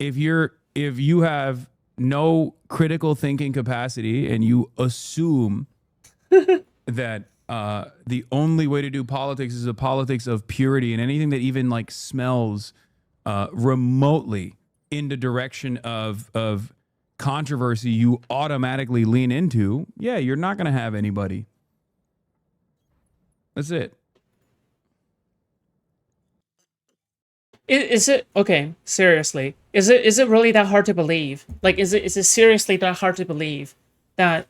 if you have no critical thinking capacity and you assume that the only way to do politics is a politics of purity, and anything that even like smells remotely in the direction of controversy, you automatically lean into, yeah, you're not going to have anybody. That's it. Is it okay? Seriously, is it really that hard to believe? Like, is it seriously that hard to believe that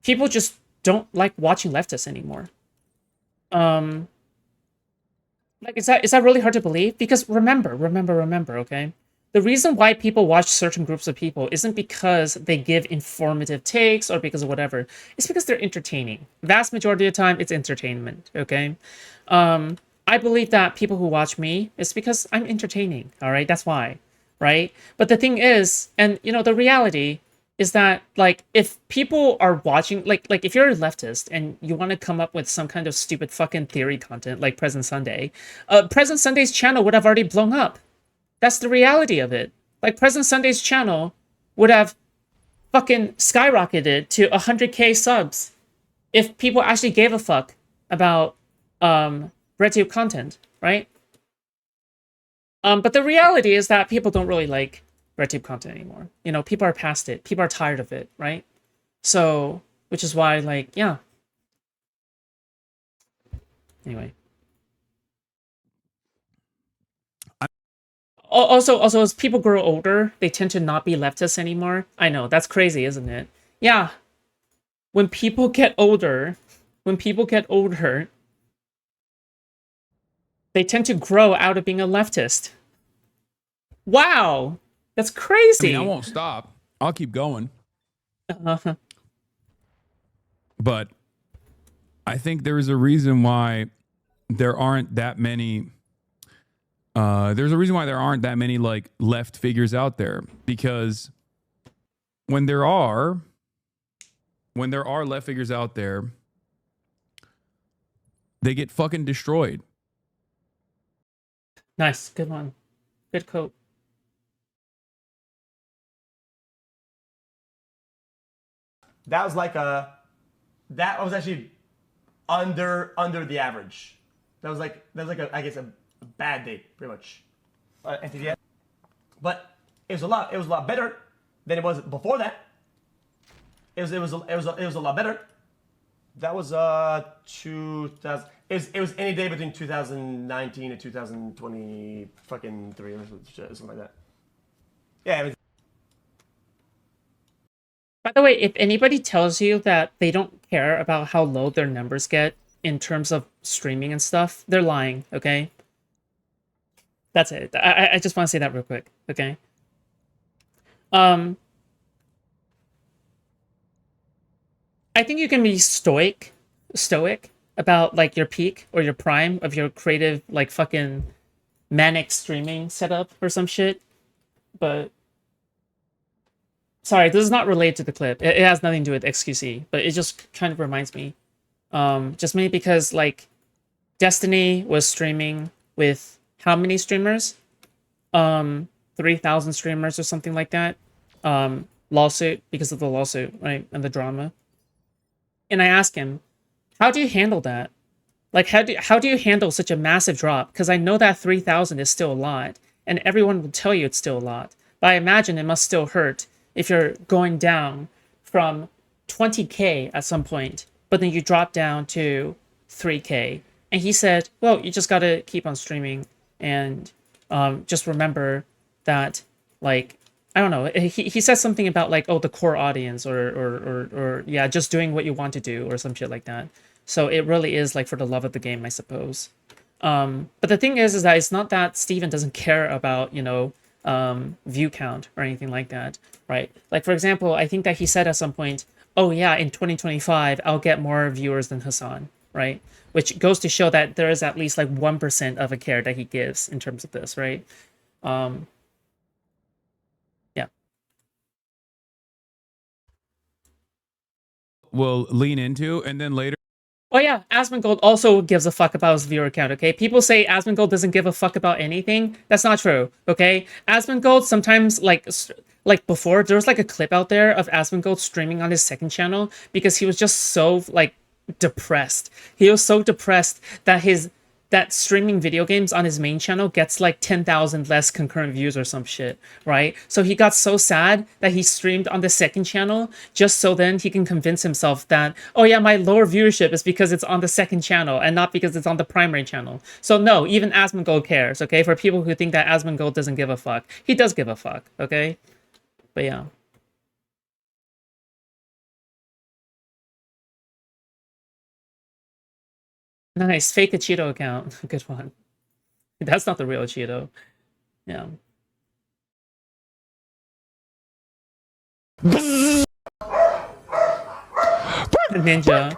people just don't like watching leftists anymore? Um, like, is that really hard to believe? Because remember, okay? The reason why people watch certain groups of people isn't because they give informative takes or because of whatever. It's because they're entertaining. Vast majority of the time, it's entertainment. Okay. I believe that people who watch me is because I'm entertaining. All right, that's why. Right. But the thing is, and the reality is that, like, if people are watching, like if you're a leftist and you want to come up with some kind of stupid fucking theory content like Present Sunday, Present Sunday's channel would have already blown up. That's the reality of it. Like, Present Sunday's channel would have fucking skyrocketed to 100K subs if people actually gave a fuck about RedTube content, right? But the reality is that people don't really like RedTube content anymore. People are past it. People are tired of it, right? So, which is why, like, yeah. Anyway. Also, as people grow older, they tend to not be leftists anymore. I know, that's crazy, isn't it? Yeah. When people get older, when people get older, they tend to grow out of being a leftist. Wow. That's I mean, I crazy. won't stop. I'll keep going. Uh-huh. But I think there is a reason why there aren't that many. There's a reason why there aren't that many like left figures out there, because when there are left figures out there, they get fucking destroyed. Nice. Good one. Good quote. That was like a that was actually under the average. That was like a, I guess a bad day pretty much. NTDF. But it was a lot better than it was before that. It was a lot better. That was 2000. It was any day between 2019 and 2020 fucking 3 or something like that. Yeah, it was. By the way, if anybody tells you that they don't care about how low their numbers get in terms of streaming and stuff, they're lying, okay? That's it. I just want to say that real quick, okay? Um, I think you can be stoic about, like, your peak or your prime of your creative, like, fucking manic streaming setup or some shit, but sorry, this is not related to the clip. It has nothing to do with XQC, but it just kind of reminds me. Just maybe because, like, Destiny was streaming with how many streamers? 3,000 streamers or something like that. Lawsuit, because of the lawsuit, right? And the drama. And I asked him, how do you handle that? Like, how do you handle such a massive drop? Because I know that 3,000 is still a lot, and everyone will tell you it's still a lot. But I imagine it must still hurt if you're going down from 20K at some point, but then you drop down to 3K. And he said, well, you just gotta keep on streaming, and just remember that, like, I don't know. He says something about, like, oh, the core audience, or yeah, just doing what you want to do or some shit like that. So it really is, like, for the love of the game, I suppose. But the thing is that it's not that Steven doesn't care about, view count or anything like that, right? Like, for example, I think that he said at some point, oh yeah, in 2025, I'll get more viewers than Hasan, right? Which goes to show that there is at least, like, 1% of a care that he gives in terms of this, right? Um, yeah. Will lean into, and then later Oh yeah, Asmongold also gives a fuck about his viewer count, okay? People say Asmongold doesn't give a fuck about anything. That's not true, okay? Asmongold sometimes, like before, there was like a clip out there of Asmongold streaming on his second channel because he was just so, like, depressed. He was so depressed that streaming video games on his main channel gets like 10,000 less concurrent views or some shit, right? So he got so sad that he streamed on the second channel just so then he can convince himself that, oh yeah, my lower viewership is because it's on the second channel and not because it's on the primary channel. So no, even Asmongold cares, okay? For people who think that Asmongold doesn't give a fuck, he does give a fuck, okay? But yeah. Nice, fake a Cheeto account. Good one. That's not the real Cheeto. Yeah. Ninja.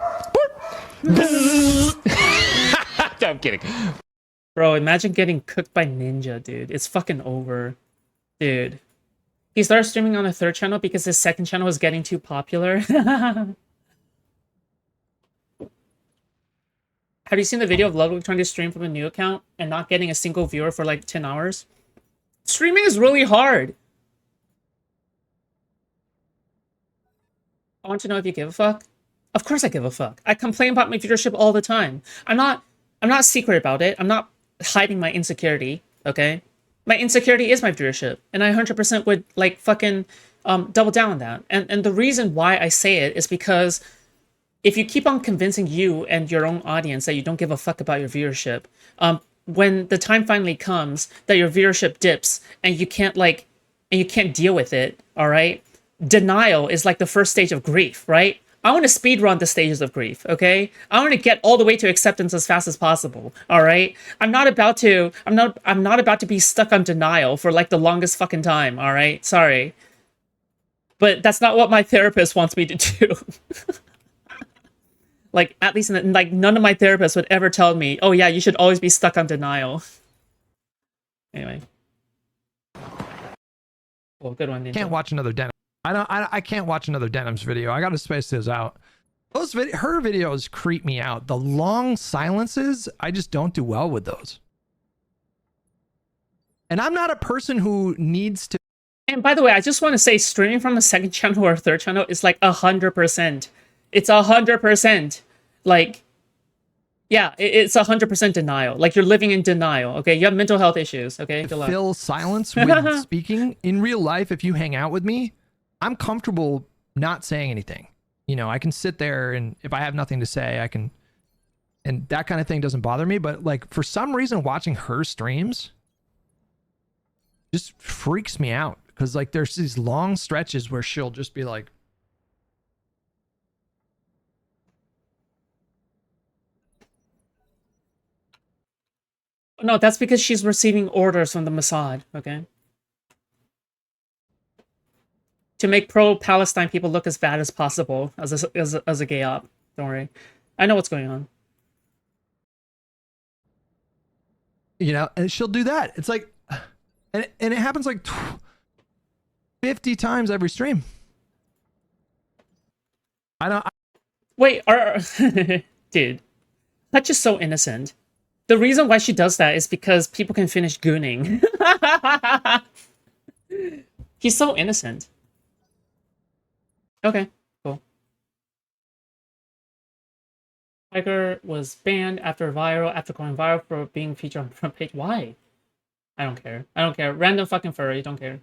I'm kidding. Bro, imagine getting cooked by Ninja, dude. It's fucking over. Dude. He started streaming on a third channel because his second channel was getting too popular. Have you seen the video of Ludwig trying to stream from a new account and not getting a single viewer for like 10 hours? Streaming is really hard. I want to know if you give a fuck. Of course I give a fuck. I complain about my viewership all the time. I'm not secret about it. I'm not hiding my insecurity, okay? My insecurity is my viewership, and I 100% would like fucking double down on that. And the reason why I say it is because if you keep on convincing you and your own audience that you don't give a fuck about your viewership, when the time finally comes that your viewership dips and you can't deal with it, all right? Denial is like the first stage of grief, right? I want to speed run the stages of grief, okay? I want to get all the way to acceptance as fast as possible, all right? I'm not about to be stuck on denial for like the longest fucking time, all right? Sorry. But that's not what my therapist wants me to do. Like, at least like none of my therapists would ever tell me, "Oh yeah, you should always be stuck on denial." Anyway. Well, good one, Ninja. Can't watch another Denim. I can't watch another Denim's video. I gotta space this out. Her videos creep me out. The long silences, I just don't do well with those. And I'm not a person who needs to. And by the way, I just want to say, streaming from a second channel or a third channel is like 100%. It's 100%. Like, yeah, it's 100% denial. Like, you're living in denial, okay? You have mental health issues, okay? Good luck. Fill silence with speaking. In real life, if you hang out with me, I'm comfortable not saying anything. You know, I can sit there, and if I have nothing to say, I can, and that kind of thing doesn't bother me. But like, for some reason, watching her streams just freaks me out, because like there's these long stretches where she'll just be like, no, that's because she's receiving orders from the Mossad, okay? To make pro-Palestine people look as bad as possible as a gay op. Don't worry. I know what's going on. you know, and she'll do that. It's like, and it happens like 50 times every stream. Wait, dude, Hutch is so innocent. The reason why she does that is because people can finish gooning. He's so innocent. Okay, cool. Tiger was banned after going viral for being featured on the front page. Why? I don't care. I don't care. Random fucking furry, don't care.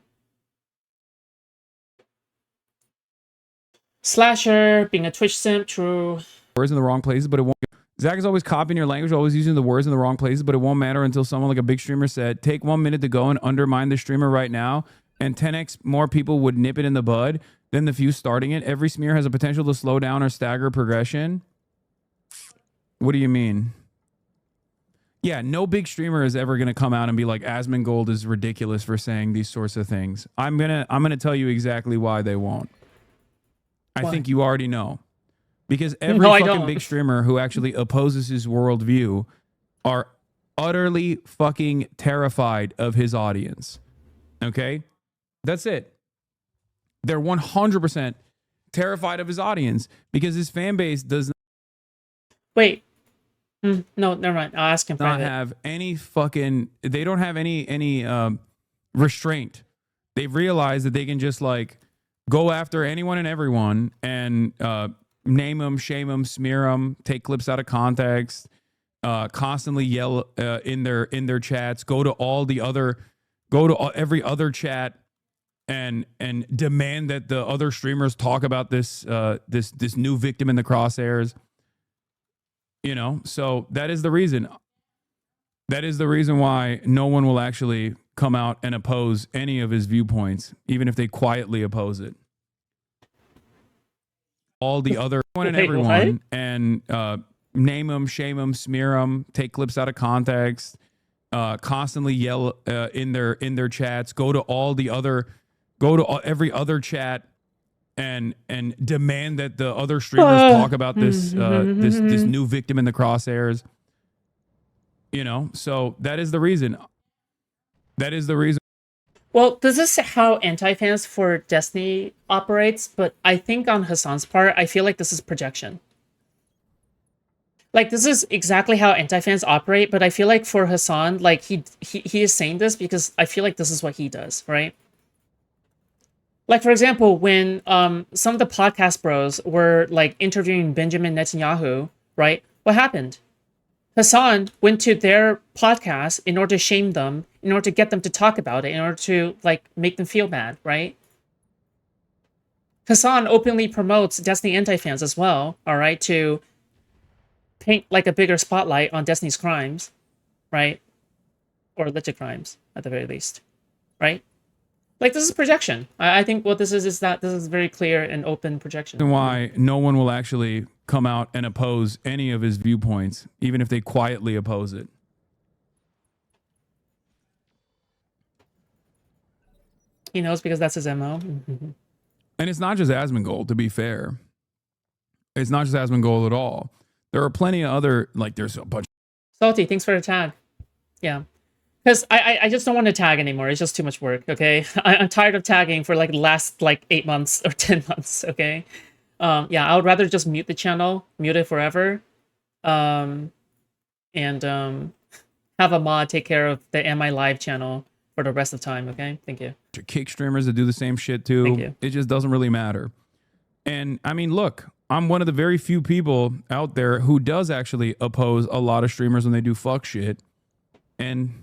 Slasher, being a Twitch simp, true. Words in the wrong places, but it won't. Zach is always copying your language, always using the words in the wrong places, but it won't matter until someone like a big streamer said, take 1 minute to go and undermine the streamer right now, and 10x more people would nip it in the bud than the few starting it. Every smear has a potential to slow down or stagger progression. What do you mean? Yeah, no big streamer is ever gonna come out and be like, Asmongold is ridiculous for saying these sorts of things. I'm gonna tell you exactly why they won't. I think you already know. Because every fucking big streamer who actually opposes his worldview are utterly fucking terrified of his audience. Okay? That's it. They're 100% terrified of his audience because his fan base does not. Wait. No, never mind. I'll ask him Not private. have any fucking. They don't have any restraint. They've realized that they can just like go after anyone and everyone and name them, shame them, smear them, take clips out of context, constantly yell in their chats, go to every other chat and demand that the other streamers talk about this this new victim in the crosshairs. You know, so that is the reason. That is the reason why no one will actually come out and oppose any of his viewpoints, even if they quietly oppose it. All the other one and Wait, everyone, what? and name them, shame them, smear them, take clips out of context, constantly yell in their chats, go to every other chat and demand that the other streamers talk about this this new victim in the crosshairs. You know, so that is the reason. That is the reason. Well, this is how anti-fans for Destiny operates, but I think on Hasan's part, I feel like this is projection. Like, this is exactly how anti-fans operate, but I feel like for Hasan, like, he is saying this because I feel like this is what he does, right? Like, for example, when some of the podcast bros were, like, interviewing Benjamin Netanyahu, right? What happened? Hasan went to their podcast in order to shame them, in order to get them to talk about it, in order to, like, make them feel bad, right? Hasan openly promotes Destiny anti-fans as well, all right, to paint, like, a bigger spotlight on Destiny's crimes, right? Or alleged crimes, at the very least, right? Like, this is projection. I think what this is that this is very clear and open projection. Why no one will actually come out and oppose any of his viewpoints, even if they quietly oppose it. He knows because that's his MO. And it's not just Asmongold, to be fair. It's not just Asmongold at all. There are plenty of other, like, there's a bunch. Salty, thanks for the tag. Yeah. Because I just don't want to tag anymore. It's just too much work, okay? I'm tired of tagging for, like, the last, like, 8 months or 10 months, okay? Yeah, I would rather just mute the channel, mute it forever, and have a mod take care of the Am I Live channel for the rest of the time, okay? Thank you. Kick streamers that do the same shit too. Thank you. It just doesn't really matter. And I mean, look, I'm one of the very few people out there who does actually oppose a lot of streamers when they do fuck shit. And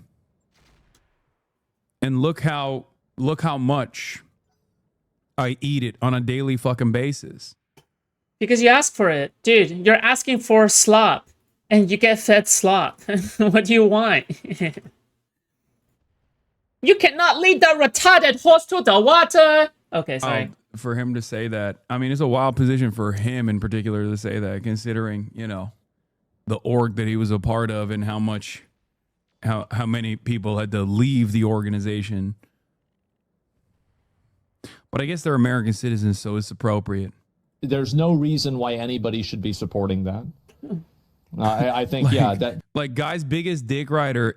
look how much I eat it on a daily fucking basis. Because you ask for it. Dude, you're asking for slop, and you get fed slop. What do you want? You cannot lead the retarded horse to the water! Okay, sorry. For him to say that, I mean, it's a wild position for him in particular to say that, considering, you know, the org that he was a part of and how many people had to leave the organization. But I guess they're American citizens, so it's appropriate. There's no reason why anybody should be supporting that. I think, like, yeah, that, like, guy's biggest dick rider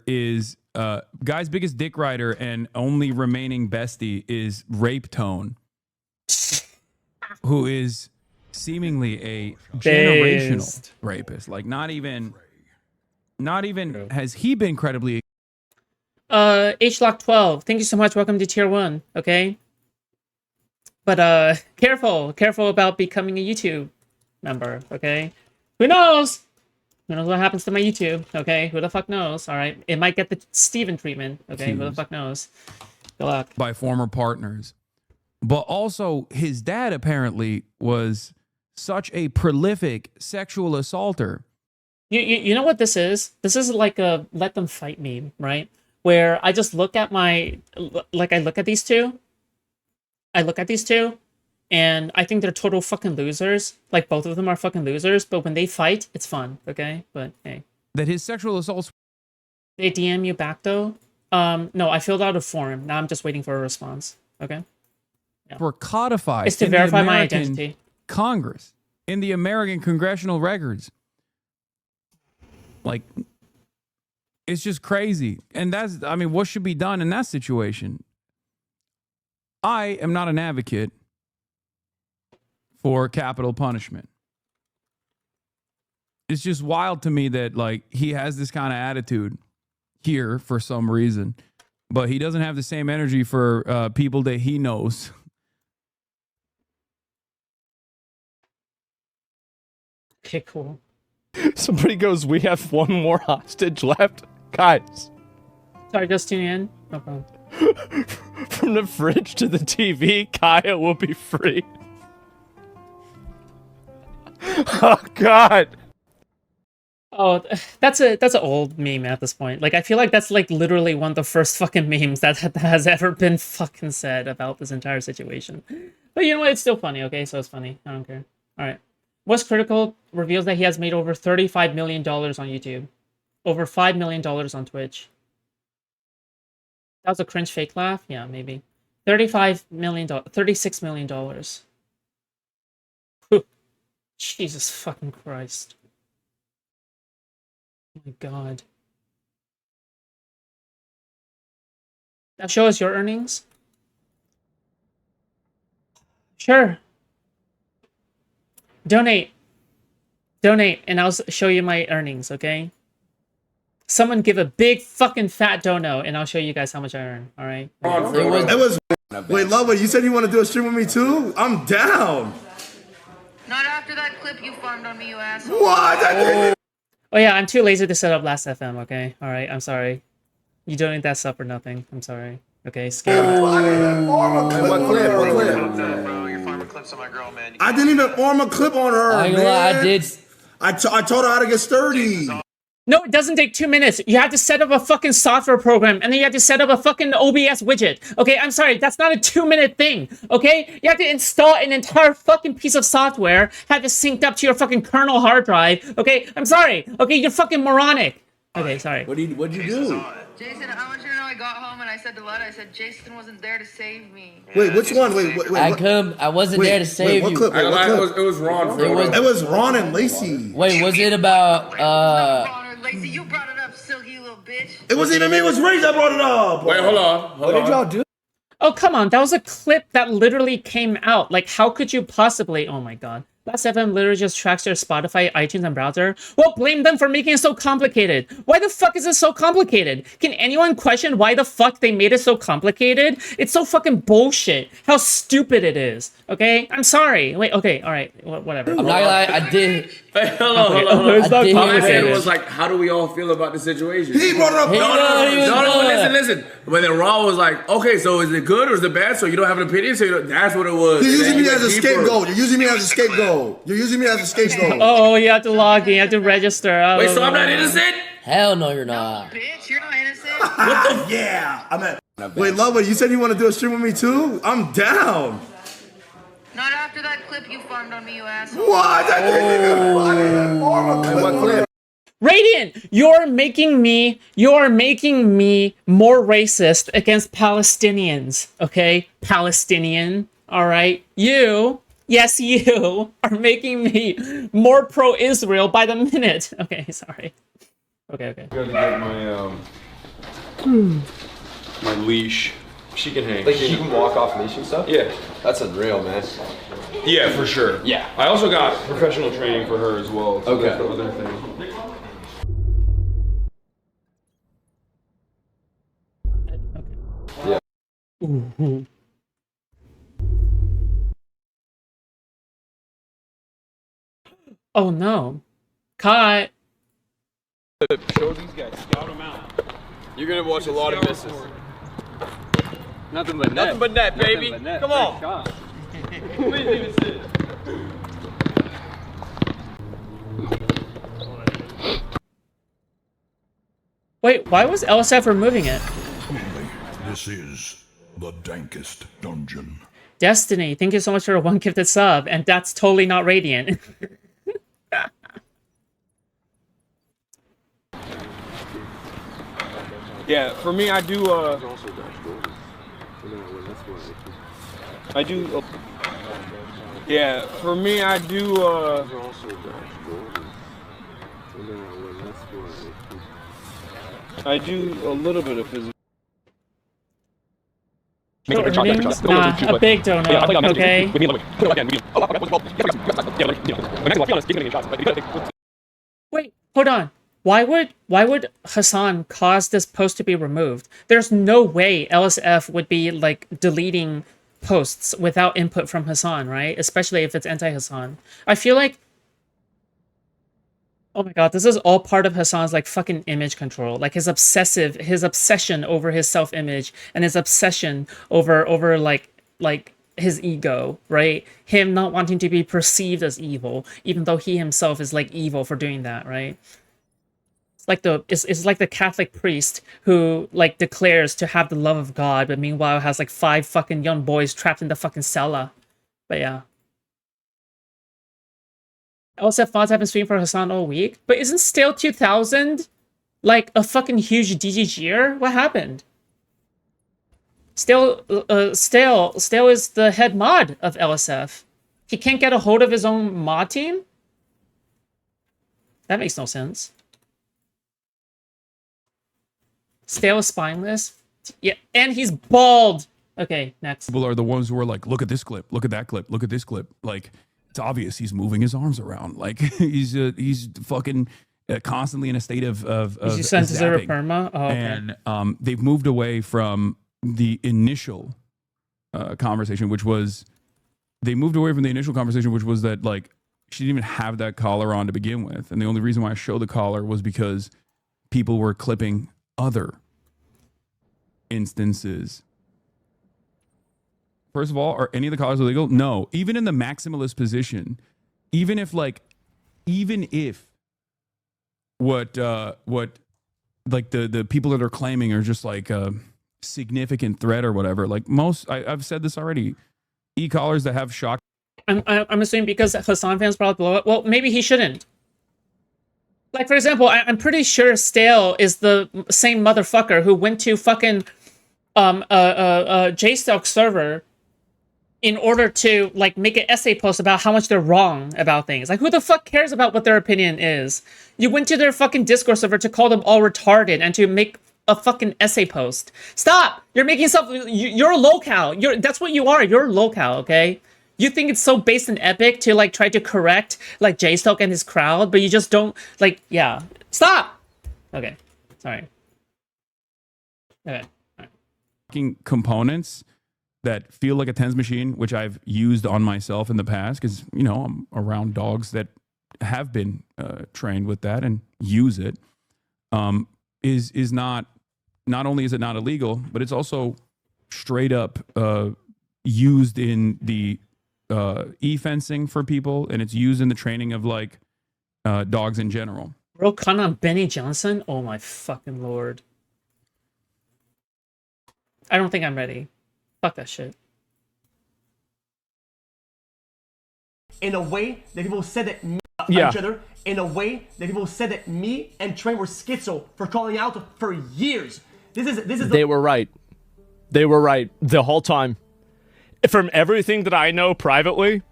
and only remaining bestie is Rape Tone, who is seemingly a generational rapist. Like, not even has he been credibly. HLock12, thank you so much. Welcome to tier 1, okay? But careful about becoming a YouTube member, okay? Who knows? Who knows what happens to my YouTube, okay? Who the fuck knows? All right, it might get the Steven treatment, okay? Who the fuck knows? Good luck. By former partners. But also, his dad apparently was such a prolific sexual assaulter. You know what this is? This is like a let them fight meme, right? Where I just look at I look at these two, and I think they're total fucking losers. Like, both of them are fucking losers, but when they fight, it's fun, okay? But hey. That his sexual assaults. They DM you back, though? No, I filled out a form. Now I'm just waiting for a response, okay? Yeah. Were codified. It's to verify my identity. Congress, in the American congressional records. Like, it's just crazy. And that's, I mean, what should be done in that situation? I am not an advocate for capital punishment. it's just wild to me that like he has this kind of attitude here for some reason, but he doesn't have the same energy for people that he knows. Okay, cool. Somebody goes, we have one more hostage left. Guys, Sorry, just tuning in. No problem. from the fridge to the TV, Kaya will be free. Oh, God. Oh, that's an old meme at this point. Like, I feel like that's like literally one of the first fucking memes that has ever been fucking said about this entire situation. But you know what? It's still funny. Okay, so it's funny. I don't care. All right. What's Critical reveals that he has made over $35 million on YouTube, over $5 million on Twitch. That was a cringe fake laugh. Yeah, maybe. $36 million. Whew. Jesus fucking Christ. Oh my God. Now show us your earnings. Sure. Donate, and I'll show you my earnings, okay? Someone give a big fucking fat dono, and I'll show you guys how much I earn, all right? It was. Wait, Lover, you said you want to do a stream with me too? I'm down. Not after that clip you farmed on me, you asshole. What? Oh yeah, I'm too lazy to set up Last FM, okay? All right, I'm sorry. You don't need that stuff for nothing. I'm sorry. Okay, scary. What clip? Bro, you're farming clips on my girl, man. I didn't even form a clip on her, I ain't gonna lie, I did. I told her how to get sturdy. No, it doesn't take 2 minutes. You have to set up a fucking software program, and then you have to set up a fucking OBS widget. Okay, I'm sorry, that's not a 2-minute thing. Okay, you have to install an entire fucking piece of software, have it synced up to your fucking kernel hard drive. Okay, I'm sorry. Okay, you're fucking moronic. Okay, sorry. What'd you do? Jason, I want you to know I got home and I said to Letta, I said, Jason wasn't there to save me. Wait, which one? Wait. I wasn't there to save what you. Clip? What clip? It was Ron. It was Ron and Lacey. Wait, was it about Ron or Lacey, you brought it up, silky little bitch. It wasn't even me. It was Ray that brought it up. Wait, hold on. What did y'all do? Oh, come on. That was a clip that literally came out. Like, how could you possibly... Oh, my God. Last FM literally just tracks their Spotify, iTunes, and browser. Well, blame them for making it so complicated. Why the fuck is it so complicated? Can anyone question why the fuck they made it so complicated? It's so fucking bullshit. How stupid it is. Okay? I'm sorry. Wait, okay, alright. Whatever. I'm not gonna lie, I did. Hey, hold on. It's not I did complicated. It was like, how do we all feel about the situation? He brought it up. No, listen. But then Ron was like, okay, so is it good or is it bad? So you don't have an opinion? So that's what it was. You're using me as a scapegoat. You're using me as a scapegoat. Oh, you have to log in. You have to register. Wait, so I'm not innocent? Hell no, you're not. Bitch, you're not innocent. Yeah. I'm at. Wait, Lover, you said you want to do a stream with me too? I'm down. Not after that clip you farmed on me, you asshole. What? I didn't even form a clip. What clip? Radiant, you're making me more racist against Palestinians, okay? Palestinian, all right? Yes, you are making me more pro-Israel by the minute. Okay, sorry. Okay. I gotta get my leash. She can hang. Like, you can walk off leash and stuff? Yeah. That's unreal, man. Yeah, for sure. Yeah. I also got professional training for her as well. So Okay. That's the other thing. Ooh. Oh no. Cut. Show these guys. Scout them out. You're gonna watch a lot of misses. Nothing but net. Nothing but net, baby. But net. Come on. Please even sit. Wait, why was LSF removing it? This is the dankest dungeon. Destiny, thank you so much for a 1 gifted sub, and that's totally not Radiant. Yeah, for me, I do. Yeah, for me, I do. I do a little bit of physical. A big donut, okay? Wait, hold on. Why would Hasan cause this post to be removed? There's no way LSF would be like deleting posts without input from Hasan, right? Especially if it's anti-Hasan. I feel like, oh my god, this is all part of Hasan's like fucking image control, like his obsession over his self-image and his obsession over like his ego, right? Him not wanting to be perceived as evil, even though he himself is like evil for doing that, right? It's like the Catholic priest who like declares to have the love of God, but meanwhile has like 5 fucking young boys trapped in the fucking cellar. But yeah. LSF mods have been streaming for Hasan all week, but isn't Stale 2000 like a fucking huge DGGer? What happened? Stale is the head mod of LSF. He can't get a hold of his own mod team? That makes no sense. Stale is spineless. Yeah, and he's bald. Okay, next. People are the ones who are like, look at this clip, look at that clip, look at this clip. Like, it's obvious he's moving his arms around. Like, he's fucking constantly in a state of Did you send to zero zapping. perma? Oh, okay. And they've moved away from the initial conversation, which was that like she didn't even have that collar on to begin with, and the only reason why I showed the collar was because people were clipping other instances. First of all, are any of the collars illegal? No. Even in the maximalist position, even if what like the people that are claiming are just like a significant threat or whatever, like most, I've said this already, e-collars that have shock. I'm assuming because Hasan fans probably blow it. Well, maybe he shouldn't. Like, for example, I'm pretty sure Stale is the same motherfucker who went to fucking JStock server in order to like make an essay post about how much they're wrong about things. Like, who the fuck cares about what their opinion is? You went to their fucking Discord server to call them all retarded and to make a fucking essay post. Stop! You're making stuff. You're a locale. That's what you are. You're a locale. Okay. You think it's so based in epic to like try to correct like JStock and his crowd, but you just don't like. Yeah. Stop. Okay. Sorry. Okay. All right. Components that feel like a TENS machine, which I've used on myself in the past, because you know I'm around dogs that have been trained with that and use it. Is not only is it not illegal, but it's also straight up used in the e-fencing for people, and it's used in the training of like dogs in general. Bro, con on Benny Johnson? Oh my fucking lord. I don't think I'm ready. Fuck that shit. In a way that people said that each other, in a way that people said that me and Trey were schizo for calling out for years. This is They were right. They were right the whole time. From everything that I know privately,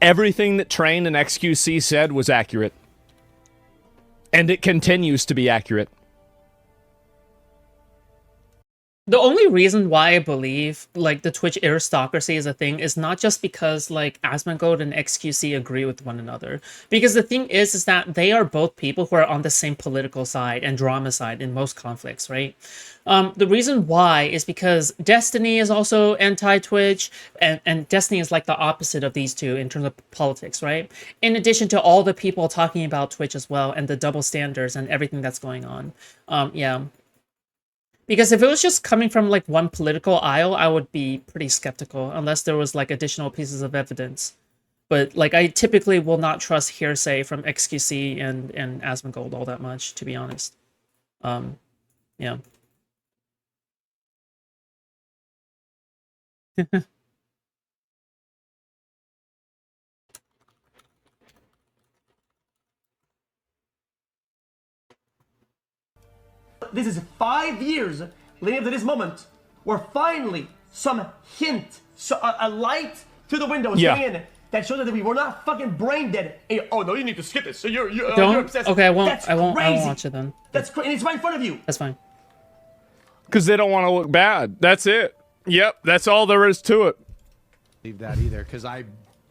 everything that Train and XQC said was accurate. And it continues to be accurate. The only reason why I believe like the Twitch aristocracy is a thing is not just because like Asmongold and XQC agree with one another. Because the thing is that they are both people who are on the same political side and drama side in most conflicts, right? The reason why is because Destiny is also anti-Twitch, and Destiny is like the opposite of these two in terms of politics, right? In addition to all the people talking about Twitch as well, and the double standards and everything that's going on. Yeah. Because if it was just coming from like one political aisle, I would be pretty skeptical unless there was like additional pieces of evidence. But like I typically will not trust hearsay from XQC and Asmongold all that much, to be honest. Yeah. This is 5 years leading up to this moment where finally some hint, a light through the window is getting in that shows that we were not fucking brain dead. And oh no, you need to skip this. So you're obsessed. Okay, I won't. That's I won't crazy. watch it then. That's crazy. It's right in front of you. That's fine. Because they don't want to look bad. That's it. Yep, that's all there is to it. Leave that either, because I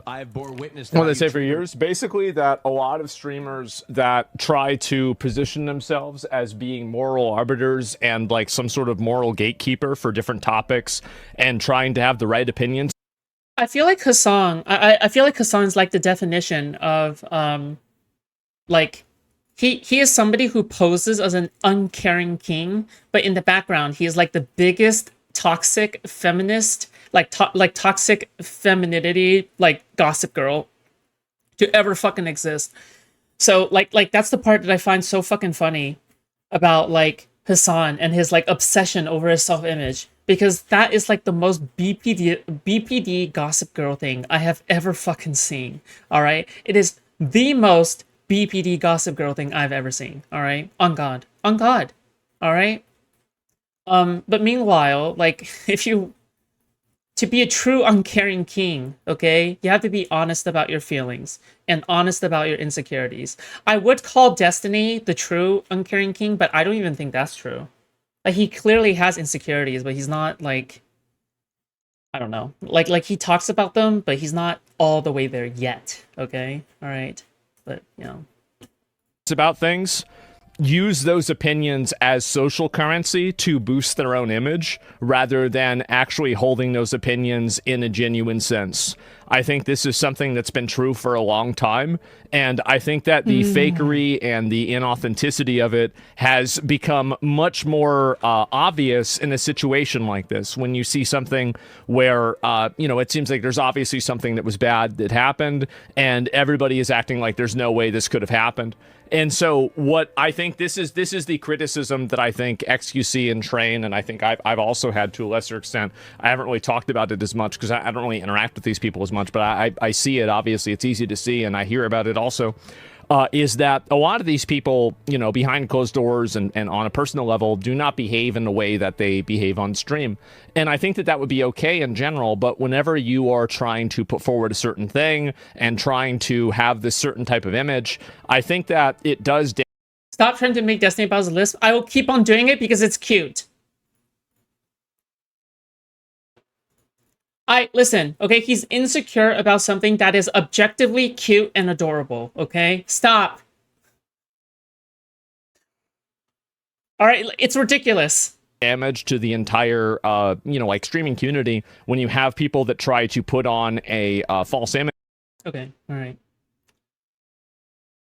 I've bore witness. What they say for years, basically that a lot of streamers that try to position themselves as being moral arbiters and like some sort of moral gatekeeper for different topics and trying to have the right opinions. I feel like Hasan. I feel like Hasan's like the definition of like he is somebody who poses as an uncaring king, but in the background he is like the biggest toxic feminist, like toxic femininity, like gossip girl to ever fucking exist. So like that's the part that I find so fucking funny about like Hasan and his like obsession over his self-image, because that is like the most BPD gossip girl thing I have ever fucking seen. All right, it is the most BPD gossip girl thing I've ever seen. All right, on God. All right. But meanwhile, like to be a true uncaring king, okay, you have to be honest about your feelings and honest about your insecurities. I would call Destiny the true uncaring king, but I don't even think that's true. Like, he clearly has insecurities, but he's not like, I don't know. Like he talks about them, but he's not all the way there yet. Okay, all right, but you know, It's about things. Use those opinions as social currency to boost their own image rather than actually holding those opinions in a genuine sense. I think this is something that's been true for a long time, and I think that the fakery and the inauthenticity of it has become much more obvious in a situation like this. When you see something where, it seems like there's obviously something that was bad that happened, and everybody is acting like there's no way this could have happened. And so what I think this is the criticism that I think XQC and Train, and I think I've also had to a lesser extent. I haven't really talked about it as much because I don't really interact with these people as much, but I see it. Obviously, it's easy to see, and I hear about it also. Is that a lot of these people, behind closed doors and on a personal level, do not behave in the way that they behave on stream. And I think that would be okay in general, but whenever you are trying to put forward a certain thing and trying to have this certain type of image, I think that it does... Stop trying to make Destiny Bowser's list. I will keep on doing it because it's cute. Listen, okay? He's insecure about something that is objectively cute and adorable, okay? Stop. All right, it's ridiculous. Damage to the entire, streaming community when you have people that try to put on a false image. Okay, all right.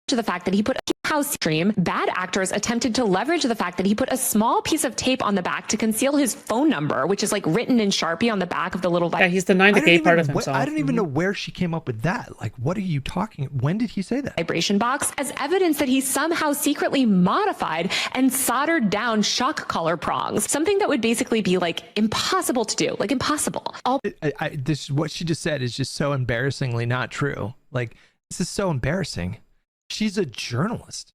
To the fact that he put a house stream, bad actors attempted to leverage the fact that he put a small piece of tape on the back to conceal his phone number, which is like written in Sharpie on the back of the little... Yeah, he's denying the gay part of himself. I don't even know where she came up with that. Like, what are you talking? When did he say that? Vibration box as evidence that he somehow secretly modified and soldered down shock collar prongs, something that would basically be like impossible to do, like impossible. This what she just said is just so embarrassingly not true. Like, this is so embarrassing. She's a journalist.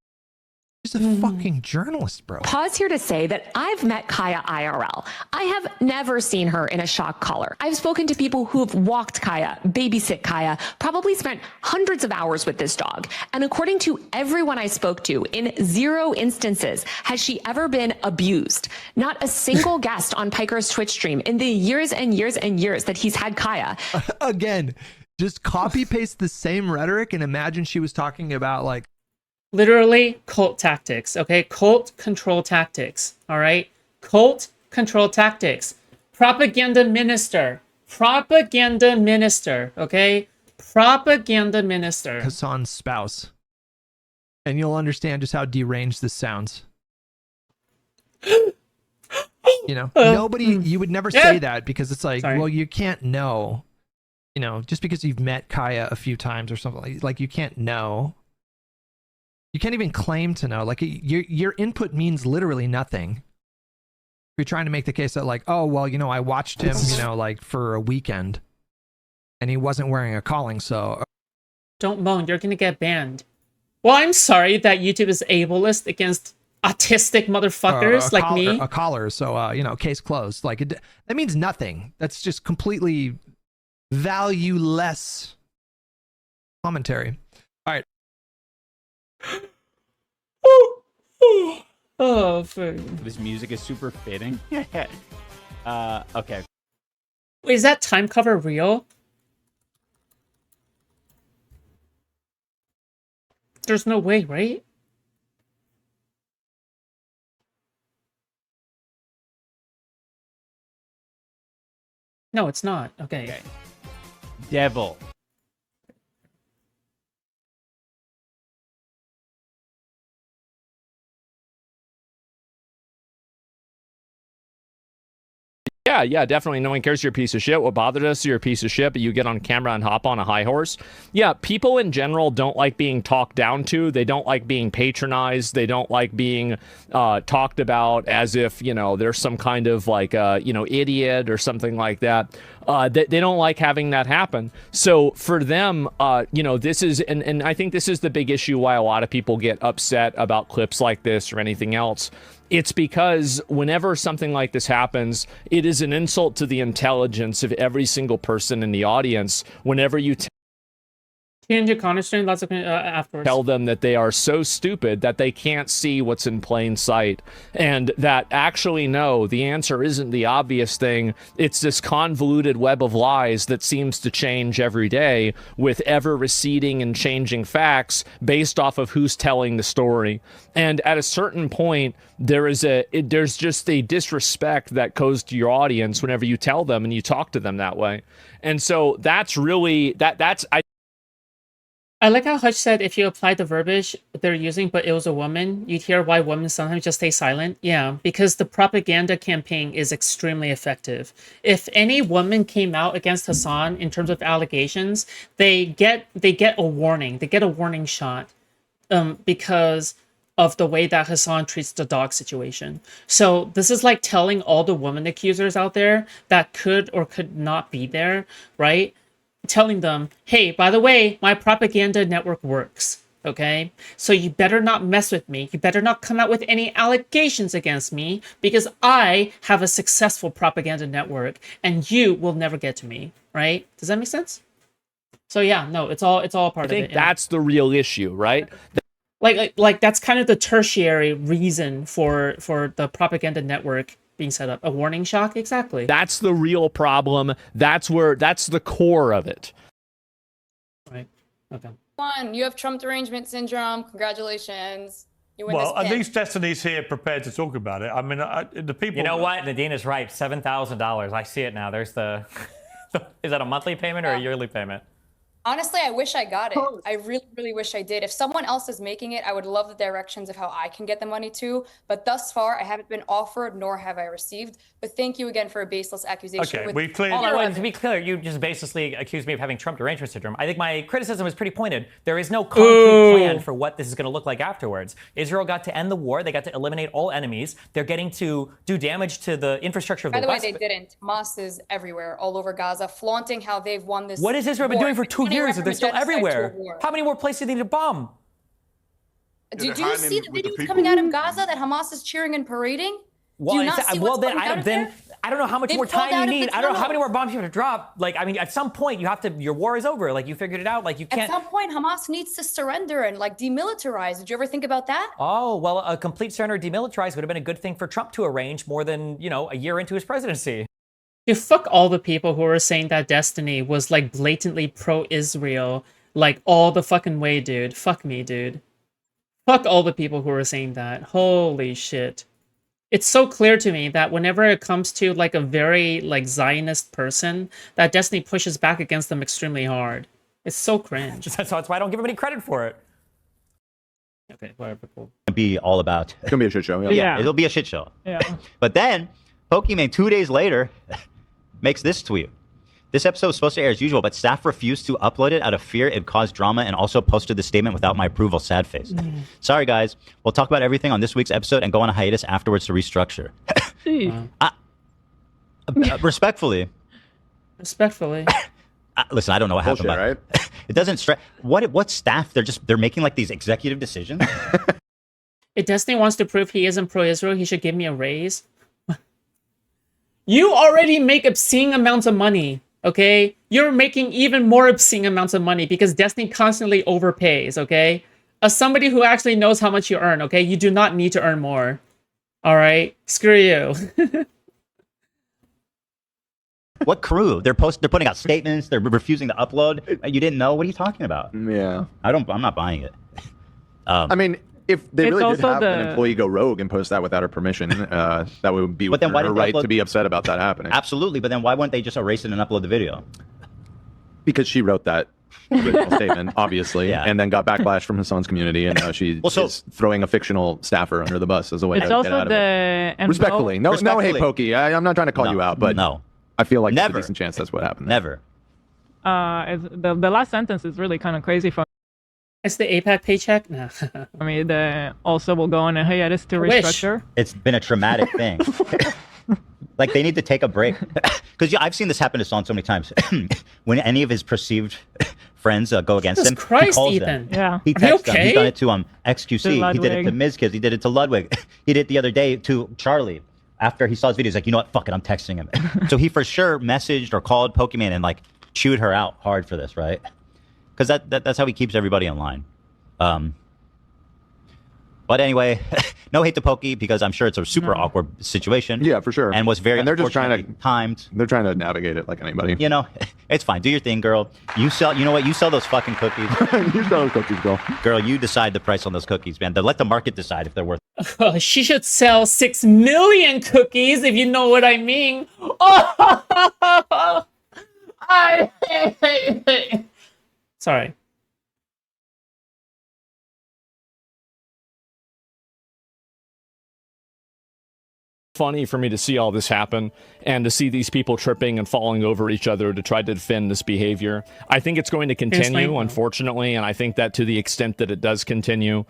She's a fucking journalist, bro. Pause here to say that I've met Kaya IRL. I have never seen her in a shock collar. I've spoken to people who have walked Kaya, babysit Kaya, probably spent hundreds of hours with this dog. And according to everyone I spoke to, in 0 instances has she ever been abused. Not a single guest on Piker's Twitch stream in the years and years and years that he's had Kaya. Again, just copy paste the same rhetoric and imagine she was talking about like literally cult tactics, okay? Cult control tactics, all right? Cult control tactics. Propaganda minister, okay? Propaganda minister. Hasan's spouse. And you'll understand just how deranged this sounds. Nobody, you would never say that because it's like, well, you can't know. Just because you've met Kaya a few times or something, like you can't know. You can't even claim to know. Like your input means literally nothing. You're trying to make the case that like, oh, well, I watched him, like for a weekend and he wasn't wearing a calling, so. Don't moan, you're going to get banned. Well, I'm sorry that YouTube is ableist against autistic motherfuckers like me. A caller, so, case closed. Like, that means nothing. That's just completely valueless commentary. All right. Oh, this music is super fitting. Okay. Wait, is that time cover real? There's no way, right? No, it's not. Okay. Devil. Yeah, definitely. No one cares you're a piece of shit. What bothers us, you're a piece of shit, but you get on camera and hop on a high horse. Yeah, people in general don't like being talked down to. They don't like being patronized. They don't like being talked about as if, there's some kind of like, idiot or something like that. They don't like having that happen. So for them, this is, and I think this is the big issue why a lot of people get upset about clips like this or anything else. It's because whenever something like this happens, it is an insult to the intelligence of every single person in the audience whenever you Change your counter stream, lots of afterwards. tell them that they are so stupid that they can't see what's in plain sight, and that actually no, the answer isn't the obvious thing. It's this convoluted web of lies that seems to change every day with ever receding and changing facts based off of who's telling the story. And at a certain point, there's just a disrespect that goes to your audience whenever you tell them and you talk to them that way. And so that's really I like how Hutch said if you applied the verbiage they're using, but it was a woman, you'd hear why women sometimes just stay silent. Yeah, because the propaganda campaign is extremely effective. If any woman came out against Hasan in terms of allegations, they get a warning. They get a warning shot because of the way that Hasan treats the dog situation. So this is like telling all the woman accusers out there that could or could not be there, right? Telling them, hey, by the way, my propaganda network works, okay? So you better not mess with me. You better not come out with any allegations against me because I have a successful propaganda network and you will never get to me, right? Does that make sense? So yeah, no, it's all part of it. I think that's the real issue, right? Like that's kind of the tertiary reason for the propaganda network being set up. A warning shock, exactly. That's the real problem. That's the core of it. Right. Okay. One, you have Trump derangement syndrome. Congratulations. You win Well, this at pin. least Destiny's here prepared to talk about it. I mean, the people. You know what? Nadine is right. $7,000. I see it now. There's the. Is that a monthly payment or a yearly payment? Honestly, I wish I got it. I really, really wish I did. If someone else is making it, I would love the directions of how I can get the money too. But thus far, I haven't been offered, nor have I received. But thank you again for a baseless accusation. Okay, we've cleared. To be clear, you just basically accused me of having Trump derangement syndrome. I think my criticism is pretty pointed. There is no concrete plan for what this is going to look like afterwards. Israel got to end the war. They got to eliminate all enemies. They're getting to do damage to the infrastructure of By the the way, West. they didn't. Hamas is everywhere, all over Gaza, flaunting how they've won this. What has Israel been war. doing for 2 years? They're still everywhere. War. How many more places do they need to bomb? Did you see the videos coming out of Gaza that Hamas is cheering and parading? Well, Do you not see what's coming out of there? I don't know how much They more pulled out time of you the need. I don't know how tunnel. many more bombs you have to drop. Like, I mean, at some point you have to. Your war is over. Like, you figured it out. Like, you At can't. some point, Hamas needs to surrender and like demilitarize. Did you ever think about that? Oh well, a complete surrender, demilitarized would have been a good thing for Trump to arrange more than a year into his presidency. Dude, fuck all the people who were saying that Destiny was like blatantly pro-Israel, like all the fucking way, dude. Fuck me, dude. Fuck all the people who were saying that. Holy shit. It's so clear to me that whenever it comes to like a very like Zionist person, that Destiny pushes back against them extremely hard. It's so cringe. That's why I don't give him any credit for it. Okay, whatever. Cool. Be all about. It's gonna be a shit show. Yeah, it'll be a shit show. Yeah. But then, Pokemon 2 days later makes this tweet. This episode was supposed to air as usual, but staff refused to upload it out of fear it caused drama and also posted the statement without my approval. Sad face. Sorry, guys. We'll talk about everything on this week's episode and go on a hiatus afterwards to restructure. Respectfully. Listen, I don't know what happened. Bullshit, But it doesn't stress. What staff? They're making like these executive decisions. If Destiny wants to prove he isn't pro-Israel, he should give me a raise. You already make obscene amounts of money, okay? You're making even more obscene amounts of money because Destiny constantly overpays, okay? As somebody who actually knows how much you earn, okay? You do not need to earn more. All right? Screw you. What crew? They're putting out statements. They're refusing to upload. You didn't know? What are you talking about? Yeah. I'm not buying it. Um, I mean, if they It's really did also have an employee go rogue and post that without her permission, that would be But then why her didn't they right upload- to be upset about that happening. Absolutely, but then why wouldn't they just erase it and upload the video? Because she wrote that original statement, obviously, Yeah. and then got backlash from Hasan's community, and now she is throwing a fictional staffer under the bus as a way It's to get also out of it. the Respectfully, no, Respectfully. hey, Pokey, I'm not trying to call you out, but no. I feel like there's Never. a decent chance that's what happened. Never. The last sentence is really kind of crazy for. It's the APAC paycheck. Nah. I mean, the also will go on a hiatus to wish. restructure. It's been a traumatic thing. Like, they need to take a break. Because I've seen this happen to Son so many times. When any of his perceived friends go against Jesus him, Christ, he calls Ethan. them. Yeah. He Are you texts them. okay? He's done it to XQC. To He did it to Ludwig. Mizkiz. He did it to Ludwig. He did it the other day to Charlie. After he saw his video, he's like, you know what? Fuck it. I'm texting him. So he for sure messaged or called Pokemon and like chewed her out hard for this, right? Because that's how he keeps everybody in line. But anyway, no hate to Pokey because I'm sure it's a super awkward situation. Yeah, for sure. And was very and they're just trying to unfortunately timed. They're trying to navigate it like anybody. You know, it's fine. Do your thing, girl. You know what? You sell those fucking cookies. You sell those cookies, girl. Girl, you decide the price on those cookies, man. Let the market decide if they're worth. Oh, she should sell 6 million cookies, if you know what I mean. Oh, sorry. Funny for me to see all this happen and to see these people tripping and falling over each other to try to defend this behavior. I think it's going to continue, unfortunately, and I think that to the extent that it does continue,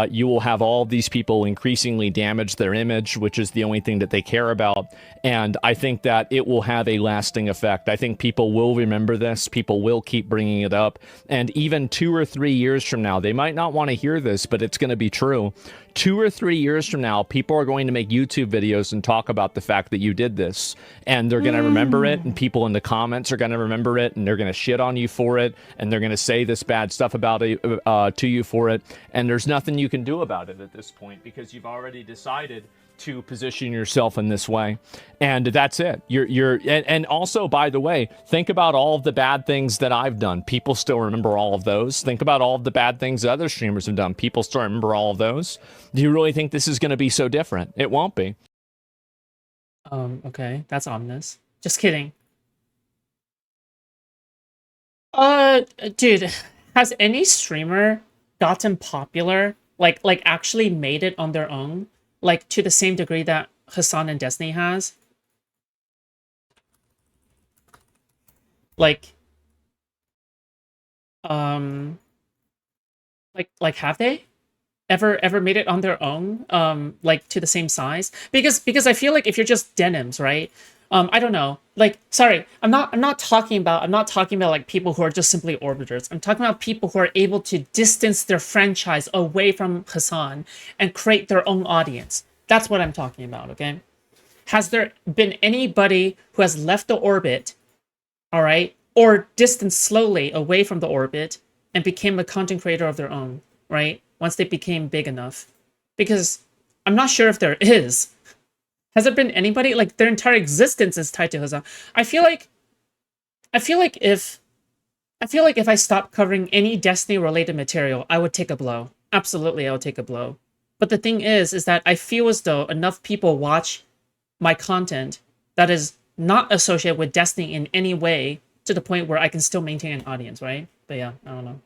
you will have all these people increasingly damage their image, which is the only thing that they care about, and I think that it will have a lasting effect. I think people will remember this, people will keep bringing it up, and even 2 or 3 years from now, they might not want to hear this, but it's going to be true. 2 or 3 years from now, people are going to make YouTube videos and talk about the fact that you did this, and they're going to remember it, and people in the comments are going to remember it, and they're going to shit on you for it, and they're going to say this bad stuff about it to you for it, and there's nothing you can do about it at this point because you've already decided to position yourself in this way, and that's it. And also, by the way, think about all of the bad things that I've done. People still remember all of those. Think about all of the bad things that other streamers have done. People still remember all of those. Do you really think this is going to be so different? It won't be. Okay, that's ominous. Just kidding. Dude, has any streamer gotten popular, like actually made it on their own, like to the same degree that Hasan and Destiny has? Like have they ever made it on their own, like to the same size? Because I feel like if you're just denims, right? I don't know. Like, sorry, I'm not talking about like people who are just simply orbiters. I'm talking about people who are able to distance their franchise away from Hasan and create their own audience. That's what I'm talking about, okay? Has there been anybody who has left the orbit, all right, or distanced slowly away from the orbit and became a content creator of their own, right? Once they became big enough? Because I'm not sure if there is. Has there been anybody, like their entire existence is tied to Hasan? I feel like if I stopped covering any Destiny related material, I would take a blow. Absolutely, I would take a blow. But the thing is that I feel as though enough people watch my content that is not associated with Destiny in any way to the point where I can still maintain an audience, right? But yeah, I don't know.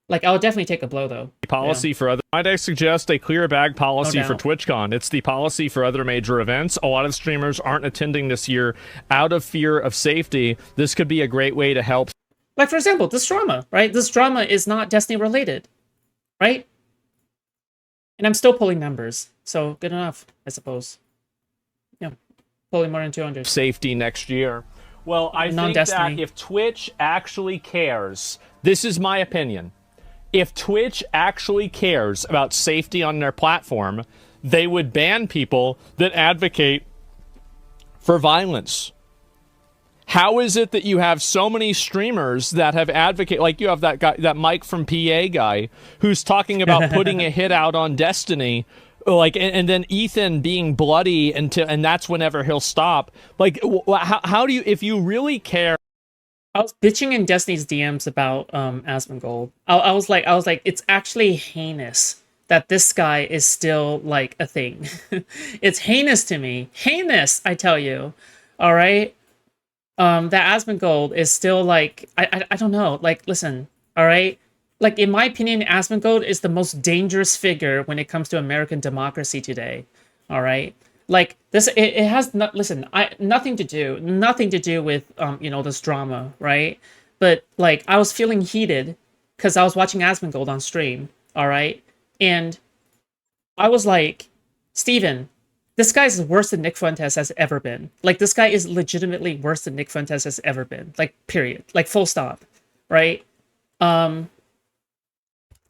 Like, I would definitely take a blow, though. Policy for other... Might I suggest a clear bag policy No for doubt. TwitchCon? It's the policy for other major events. A lot of streamers aren't attending this year out of fear of safety. This could be a great way to help. Like, for example, this drama, right? This drama is not Destiny related, right? And I'm still pulling numbers, so good enough, I suppose. Yeah, pulling more than 200. Safety next year. Well, I think that Non-Destiny. if Twitch actually cares, this is my opinion. If Twitch actually cares about safety on their platform, they would ban people that advocate for violence. How is it that you have so many streamers that have advocated, like you have that guy, that Mike from PA guy, who's talking about putting a hit out on Destiny, like, and then Ethan being bloody and that's whenever he'll stop. Like, how do you, if you really care? I was bitching in Destiny's DMs about Asmongold. I was like, it's actually heinous that this guy is still like a thing. It's heinous to me. Heinous, I tell you. All right. That Asmongold is still like I don't know. Like, listen, all right. Like, in my opinion, Asmongold is the most dangerous figure when it comes to American democracy today. All right. Like this, it has not. Listen, nothing to do with this drama, right? But like, I was feeling heated because I was watching Asmongold on stream. All right, and I was like, Steven, this guy's worse than Nick Fuentes has ever been. Like, this guy is legitimately worse than Nick Fuentes has ever been. Like, period. Like, full stop. Right? And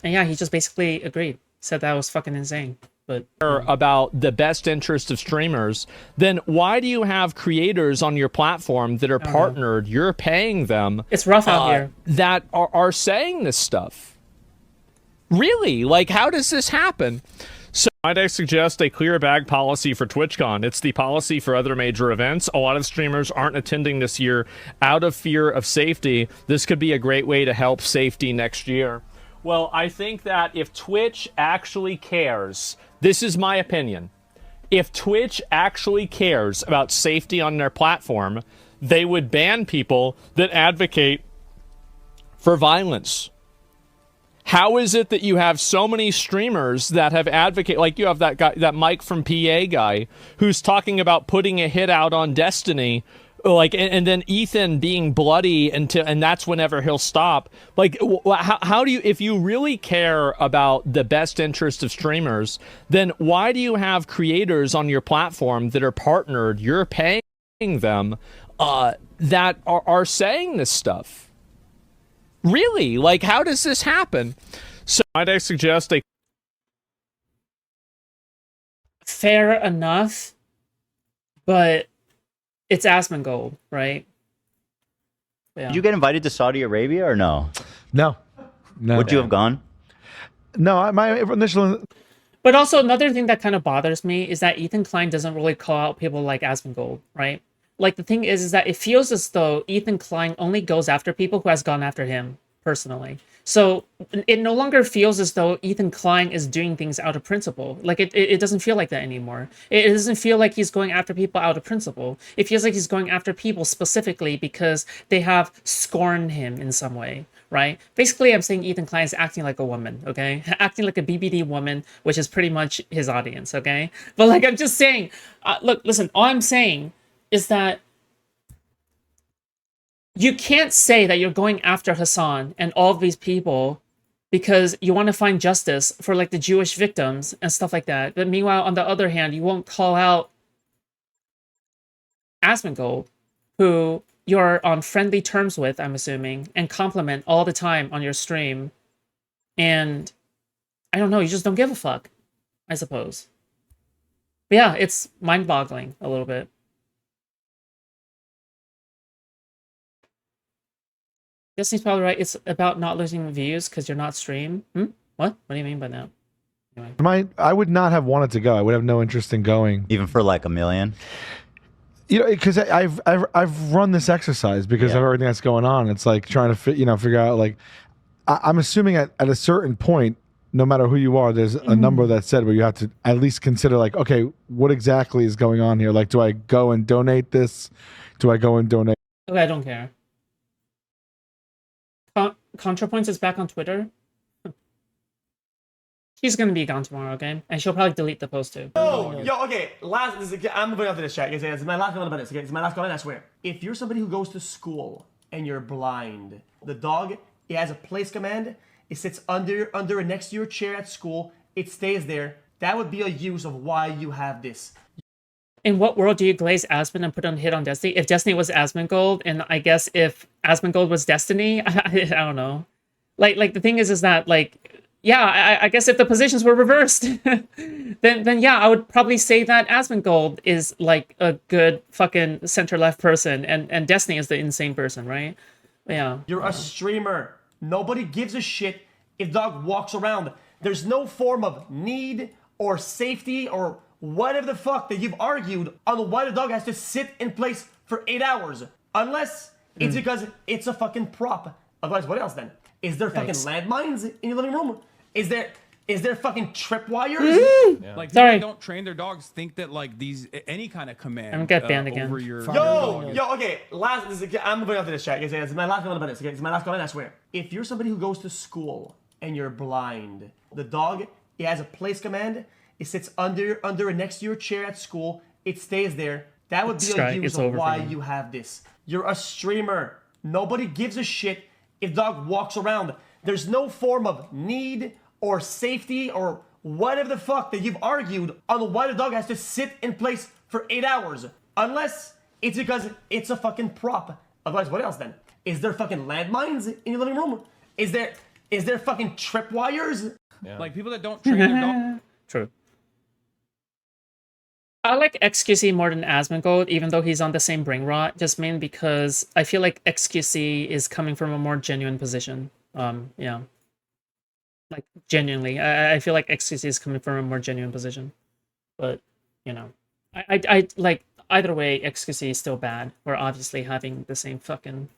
yeah, he just basically agreed. Said that was fucking insane. But about the best interest of streamers, then why do you have creators on your platform that are partnered, you're paying them? It's rough out here. That are saying this stuff. Really? Like, how does this happen? So might I suggest a clear bag policy for TwitchCon? It's the policy for other major events. A lot of streamers aren't attending this year out of fear of safety. This could be a great way to help safety next year. Well, I think that if Twitch actually cares, this is my opinion, if Twitch actually cares about safety on their platform, they would ban people that advocate for violence. How is it that you have so many streamers that have advocated, like you have that guy, that Mike from PA guy, who's talking about putting a hit out on Destiny, like, and then Ethan being bloody and that's whenever he'll stop. Like, how do you, if you really care about the best interest of streamers, then why do you have creators on your platform that are partnered, you're paying them, that are saying this stuff? Really? Like, how does this happen? So might I suggest a... Fair enough, but it's Asmongold, right? Yeah. Did you get invited to Saudi Arabia or no? No. Would you have gone? No, my initial... But also, another thing that kind of bothers me is that Ethan Klein doesn't really call out people like Asmongold, right? Like, the thing is that it feels as though Ethan Klein only goes after people who has gone after him personally. So it no longer feels as though Ethan Klein is doing things out of principle. Like, it doesn't feel like that anymore. It doesn't feel like he's going after people out of principle. It feels like he's going after people specifically because they have scorned him in some way, right? Basically, I'm saying Ethan Klein is acting like a woman, okay? Acting like a BBD woman, which is pretty much his audience, okay? But, like, I'm just saying, look, listen, all I'm saying is that you can't say that you're going after Hasan and all of these people because you want to find justice for, like, the Jewish victims and stuff like that. But meanwhile, on the other hand, you won't call out Asmongold, who you're on friendly terms with, I'm assuming, and compliment all the time on your stream. And I don't know, you just don't give a fuck, I suppose. But yeah, it's mind-boggling a little bit. Destiny's probably right. It's about not losing views because you're not stream. What? What do you mean by that? Anyway. I would not have wanted to go. I would have no interest in going, even for like $1 million. You know, because I've run this exercise because of everything that's going on. It's like trying to figure out, like, I'm assuming at a certain point, no matter who you are, there's a number that's said where you have to at least consider, like, okay, what exactly is going on here? Like, do I go and donate this? Do I go and donate? Okay, I don't care. ContraPoints is back on Twitter. She's gonna be gone tomorrow, okay? And she'll probably delete the post too. Yo, okay. I'm moving on to this chat. This is my last comment about this. Okay, it's my last comment. I swear. If you're somebody who goes to school and you're blind, the dog, it has a place command. It sits under or next to your chair at school. It stays there. That would be a use of why you have this. In what world do you glaze Asmon and put on hit on Destiny? If Destiny was Asmongold, and I guess if Asmongold was Destiny, I don't know. Like the thing is that, like, yeah, I guess if the positions were reversed, then yeah, I would probably say that Asmongold is like a good fucking center left person, and Destiny is the insane person, right? Yeah. You're a streamer. Nobody gives a shit if dog walks around. There's no form of need or safety or whatever the fuck that you've argued on why the dog has to sit in place for 8 hours. Unless it's because it's a fucking prop. Otherwise, what else then? Is there fucking landmines in your living room? Is there Is there fucking tripwires? Like people Sorry. that don't train their dogs think that like these any kind of command I'm gonna get banned again. over your Yo, okay. I'm moving on to this chat. Guys, this is my last comment about this. Okay, this is my last comment. I swear. If you're somebody who goes to school and you're blind, the dog it has a place command. It sits under or next to your chair at school. It stays there. That would be a use of why you have this. You're a streamer. Nobody gives a shit if dog walks around. There's no form of need or safety or whatever the fuck that you've argued on why the dog has to sit in place for 8 hours. Unless it's because it's a fucking prop. Otherwise, what else then? Is there fucking landmines in your living room? Is there fucking tripwires? Like people that don't train their dog. True. I like XQC more than Asmongold, even though he's on the same brain rot, just mainly because I feel like XQC is coming from a more genuine position. Yeah. Like, genuinely. I feel like XQC is coming from a more genuine position. But, you know. I like, either way, XQC is still bad. We're obviously having the same fucking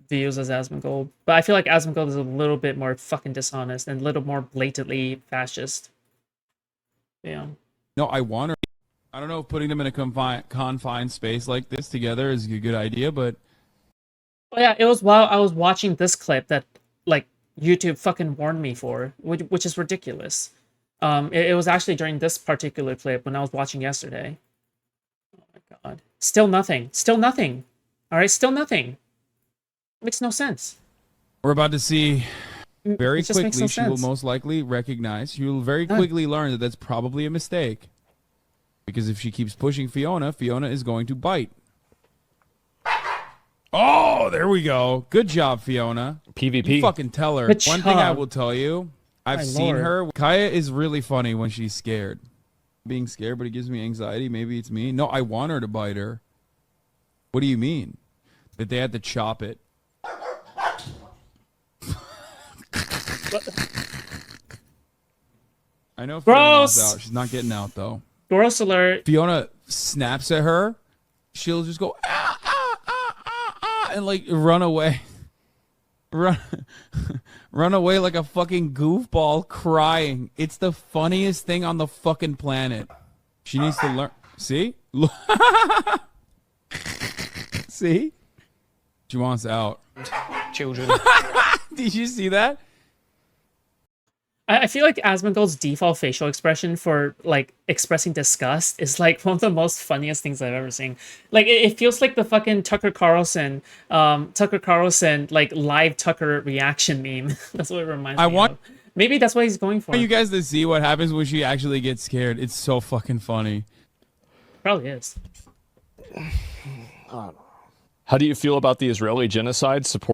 views as Asmongold. But I feel like Asmongold is a little bit more fucking dishonest and a little more blatantly fascist. Yeah. No, I don't know if putting them in a confined space like this together is a good idea, but well, yeah, it was while I was watching this clip that like YouTube fucking warned me for, which is ridiculous. It was actually during this particular clip when I was watching yesterday. Oh my god. Still nothing. Still nothing. Alright, still nothing. Makes no sense. we're about to see very It just makes quickly. no She will sense. most likely recognize. She will very quickly learn that that's probably a mistake. Because if she keeps pushing Fiona, Fiona is going to bite. Oh, there we go. Good job, Fiona. PvP. You fucking tell her. Good One thing I job. will tell you, I've My seen lord. her. Kaya is really funny when she's scared. Being scared, but it gives me anxiety. Maybe it's me. No, I want her to bite her. What do you mean? That they had to chop it. I know Fiona wants Gross. out. She's not getting out, though. Gross alert. Fiona snaps at her. She'll just go, ah, ah, ah, ah, ah, and like run away. Run away like a fucking goofball crying. It's the funniest thing on the fucking planet. She needs to learn. See? See? She wants out. Children. Did you see that? I feel like Asmongold's default facial expression for like expressing disgust is like one of the most funniest things I've ever seen. Like it feels like the fucking Tucker Carlson like live Tucker reaction meme. That's what it reminds me of. Maybe that's what he's going for. I want you guys to see what happens when she actually gets scared. It's so fucking funny. Probably is. How do you feel about the Israeli genocide support?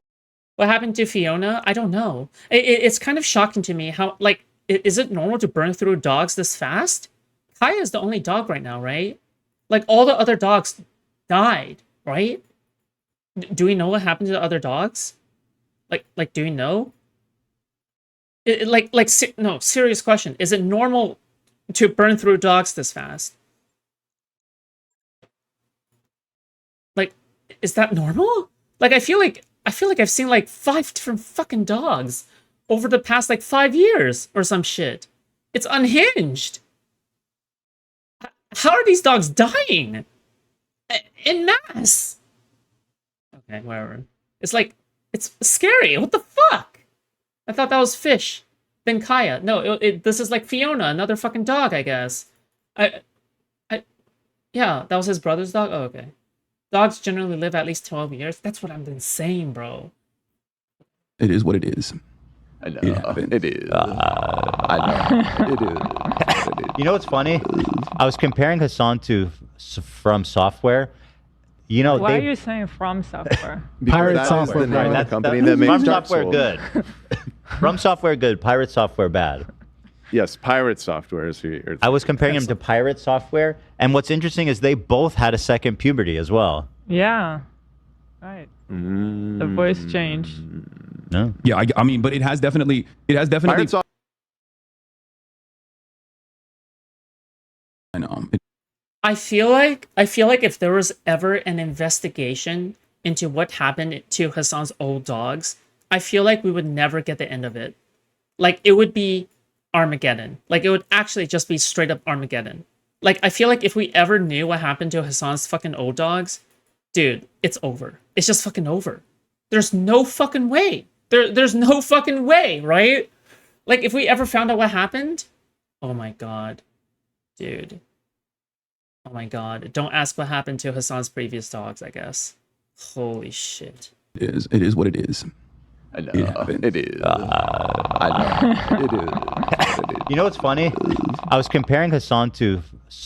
What happened to Fiona? I don't know. It's kind of shocking to me how, like, is it normal to burn through dogs this fast? Kaya is the only dog right now, right? Like, all the other dogs died, right? Do we know what happened to the other dogs? Like, do we know? No, serious question. Is it normal to burn through dogs this fast? Like, is that normal? Like, I feel like I've seen like 5 different fucking dogs over the past like 5 years or some shit. It's unhinged. How are these dogs dying? En masse. Okay, whatever. It's like, it's scary. What the fuck? I thought that was Fish. Then Kaya. No, this is like Fiona, another fucking dog, I guess. Yeah, that was his brother's dog? Oh, okay. Dogs generally live at least 12 years. That's what I've been saying, bro. It is what it is. I know. It is. I know. It is. You know what's funny? I was comparing Hasan to From Software. You know, Why are you saying From Software? Pirate Software. The name of the company that makes From Dark Software Souls. good. From Software good. Pirate Software bad. Yes, Pirate Software is here. I was comparing him to Pirate Software, and what's interesting is they both had a second puberty as well. Yeah. Right. The voice changed. No. Yeah, I mean, but it has definitely. I know. I feel like if there was ever an investigation into what happened to Hasan's old dogs, I feel like we would never get the end of it. Like, it would be Armageddon. Like, it would actually just be straight up Armageddon. Like, I feel like if we ever knew what happened to Hasan's fucking old dogs, dude, it's over. It's just fucking over. There's no fucking way. There's no fucking way, right? Like, if we ever found out what happened, oh my god. Dude. Oh my god. Don't ask what happened to Hasan's previous dogs, I guess. Holy shit. It is what it is. I know. It is. I know. It is. You know what's funny? I was comparing Hasan to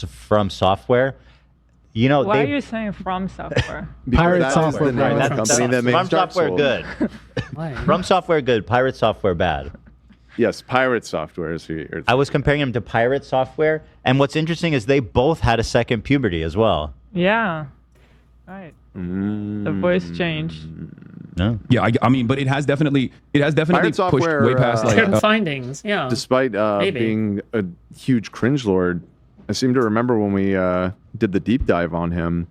From Software. You know, Why are you saying From Software? Pirate Software. The name of the company that makes From Dark Software Souls. good. From Software good. Pirate Software bad. Yes, Pirate Software is who you're. I was comparing them to Pirate Software, and what's interesting is they both had a second puberty as well. Yeah. Right. The voice changed. No. Yeah, I mean, but it has definitely Pirate pushed Software, way past like Certain findings, yeah. Despite Maybe. being a huge cringe lord, I seem to remember when we did the deep dive on him,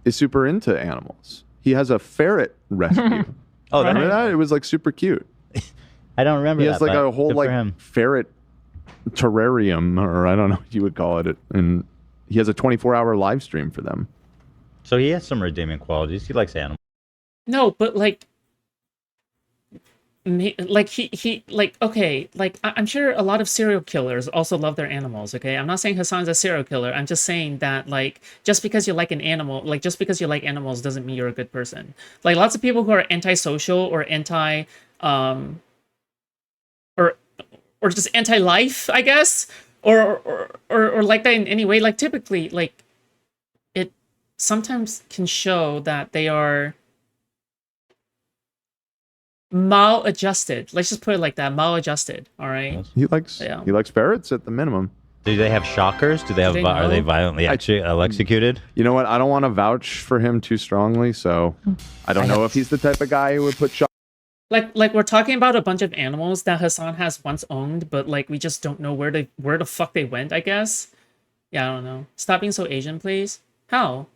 is super into animals. He has a ferret rescue. Oh, remember that? It was like super cute. I don't remember He that. has like but a whole good for like him. ferret terrarium, or I don't know what you would call it, and he has a 24-hour live stream for them. So he has some redeeming qualities. He likes animals. No, but like he like, okay, like I'm sure a lot of serial killers also love their animals, okay? I'm not saying Hasan's a serial killer. I'm just saying that, like, just because you like an animal, like, just because you like animals doesn't mean you're a good person. Like, lots of people who are antisocial or anti or just anti-life, I guess, or like that in any way, like, typically, like, it sometimes can show that they are maladjusted. Let's just put it like that, maladjusted. All right. He likes ferrets at the minimum. Do they have shockers? Do they have? Are they violently executed? You know what? I don't want to vouch for him too strongly, so I don't know if he's the type of guy who would put shockers. Like we're talking about a bunch of animals that Hasan has once owned, but like we just don't know where the fuck they went, I guess. Yeah, I don't know. Stop being so Asian, please. How?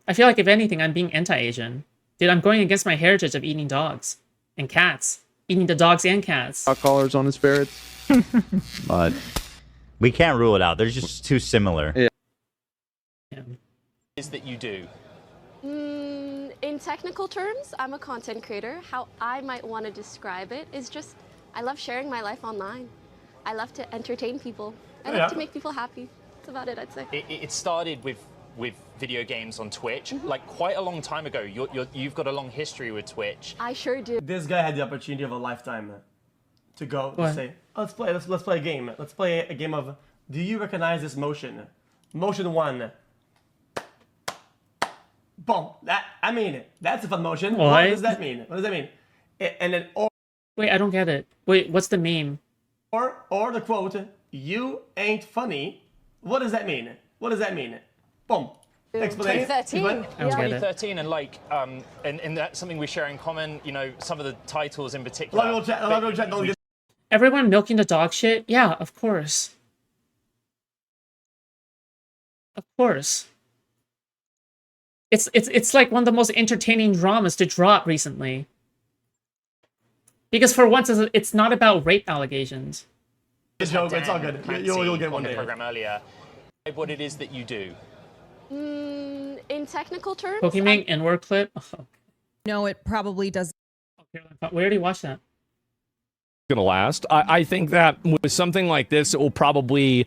I feel like if anything, I'm being anti-Asian. Dude, I'm going against my heritage of eating dogs and cats. Eating the dogs and cats. Collars on his ferrets. But we can't rule it out. They're just too similar. Yeah. Is that you do? In technical terms, I'm a content creator. How I might want to describe it is just, I love sharing my life online. I love to entertain people. I love to make people happy. That's about it, I'd say. It started with video games on Twitch, like quite a long time ago. You've got a long history with Twitch. I sure do. This guy had the opportunity of a lifetime to go What? to say, oh, let's play a game. Let's play a game of, do you recognize this motion? Motion 1. Boom. That's a fun motion. What? What does that mean? What does that mean? And then Wait, I don't get it. Wait, what's the meme? or the quote, you ain't funny. What does that mean? What does that mean? Boom. Explain. 2013. I don't get it. 2013, and like, and that's something we share in common. You know, some of the titles in particular. Everyone milking the dog shit? Yeah, of course. Of course. It's like one of the most entertaining dramas to drop recently. Because for once, it's not about rape allegations. It's all good. You'll get one on the day. program earlier. What it is that you do. In technical terms, Pokemon N-word clip? Oh. No, it probably does. We already watched that. Gonna last. I think that with something like this, it'll probably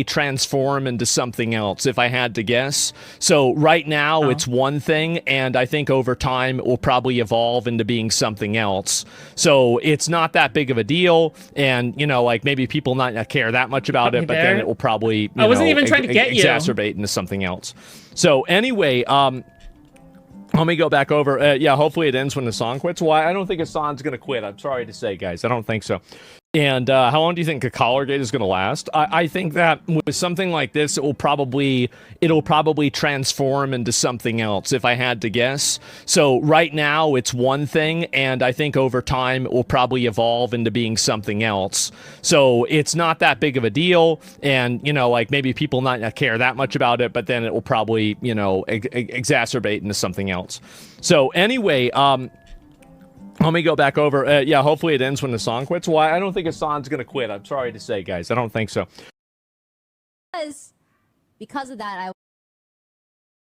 transform into something else, if I had to guess. So right now it's one thing, and I think over time it will probably evolve into being something else. So it's not that big of a deal, and you know, like maybe people not care that much about it, but then it will probably I wasn't even trying to get you. exacerbate into something else. So anyway, let me go back over. Yeah, hopefully it ends when the song quits. Well, I don't think Hasan's going to quit. I'm sorry to say, guys. I don't think so. And how long do you think a Collargate is going to last? I think that with something like this, it'll probably transform into something else, if I had to guess. So right now it's one thing, and I think over time it will probably evolve into being something else. So it's not that big of a deal, and you know, like maybe people not care that much about it, but then it will probably, you know, exacerbate into something else. So anyway, Let me go back over. Yeah, hopefully it ends when the song quits. Why? I don't think Hasan's going to quit. I'm sorry to say, guys. I don't think so. Because of that,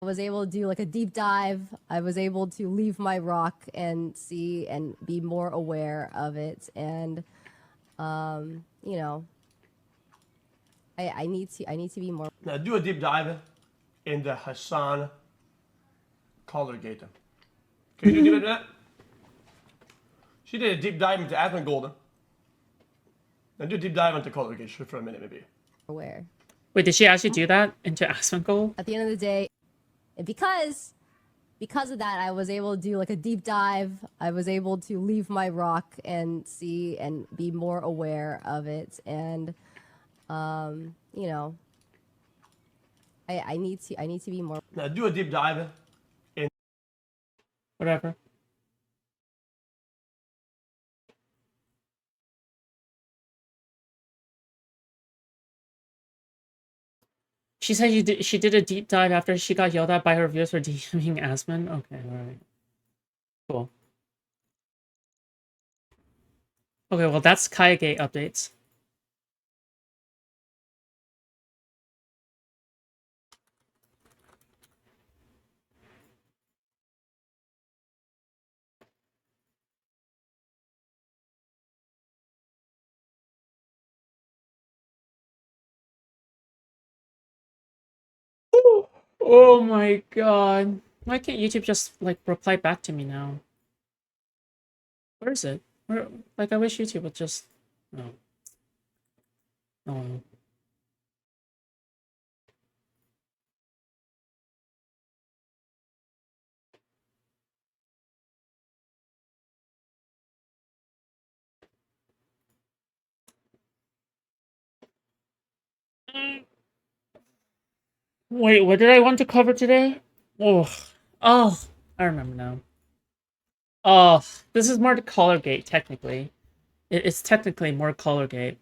I was able to do like a deep dive. I was able to leave my rock and see and be more aware of it. And, you know, I need to be more. Now do a deep dive in the Hasan color gate. Can you do that? She did a deep dive into Aspen Golden. Now do a deep dive into color gate for a minute, maybe. Aware. Wait, did she actually do that into Asmongold? At the end of the day, and because of that, I was able to do like a deep dive. I was able to leave my rock and see and be more aware of it. And, you know, I need to be more. Now do a deep dive in. Whatever. She said she did a deep dive after she got yelled at by her viewers for DMing Asmon. Okay, alright. Cool. Okay, well that's Kayagate updates. Oh my god. Why can't YouTube just, like, reply back to me now? Where is it? Where, like, I wish YouTube would just... No. No. Wait, what did I want to cover today? Oh, I remember now. Oh, this is more to Colorgate, technically. It's technically more Colorgate.